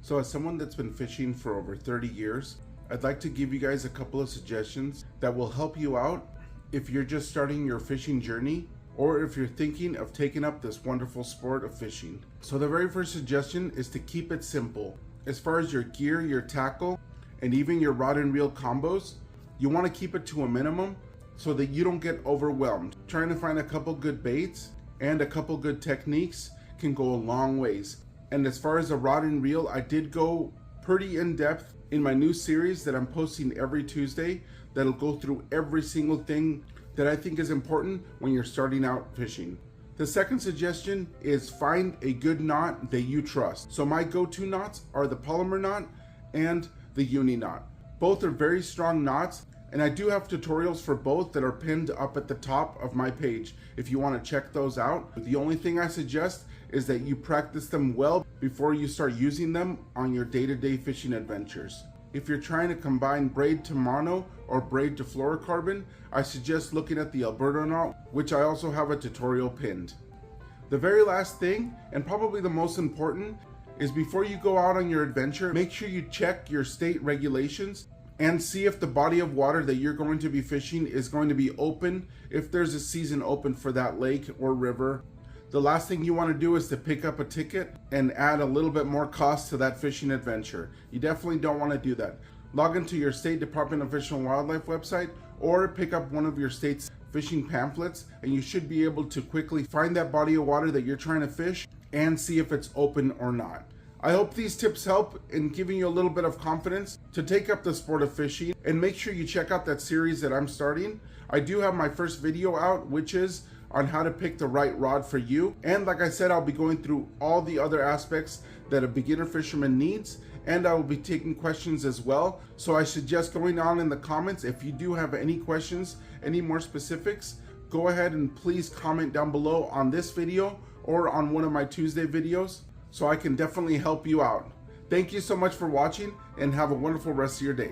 So as someone that's been fishing for over 30 years, I'd like to give you guys a couple of suggestions that will help you out if you're just starting your fishing journey or if you're thinking of taking up this wonderful sport of fishing. So the very first suggestion is to keep it simple. As far as your gear, your tackle, and even your rod and reel combos, you want to keep it to a minimum so that you don't get overwhelmed. Trying to find a couple good baits and a couple good techniques can go a long ways. And as far as a rod and reel, I did go pretty in depth in my new series that I'm posting every Tuesday that'll go through every single thing that I think is important when you're starting out fishing. The second suggestion is find a good knot that you trust. So my go-to knots are the polymer knot and the uni knot. Both are very strong knots, and I do have tutorials for both that are pinned up at the top of my page if you want to check those out. The only thing I suggest is that you practice them well before you start using them on your day-to-day fishing adventures. If you're trying to combine braid to mono or braid to fluorocarbon, I suggest looking at the Alberta knot, which I also have a tutorial pinned. The very last thing, and probably the most important, is before you go out on your adventure, make sure you check your state regulations and see if the body of water that you're going to be fishing is going to be open, if there's a season open for that lake or river. The last thing you want to do is to pick up a ticket and add a little bit more cost to that fishing adventure. You definitely don't want to do that. Log into your State Department of Fish and Wildlife website or pick up one of your state's fishing pamphlets, and you should be able to quickly find that body of water that you're trying to fish and see if it's open or not. I hope these tips help in giving you a little bit of confidence to take up the sport of fishing, and make sure you check out that series that I'm starting. I do have my first video out, which is on how to pick the right rod for you. And like I said, I'll be going through all the other aspects that a beginner fisherman needs, and I will be taking questions as well. So I suggest going on in the comments. If you do have any questions, any more specifics, go ahead and please comment down below on this video or on one of my Tuesday videos, so I can definitely help you out. Thank you so much for watching, and have a wonderful rest of your day.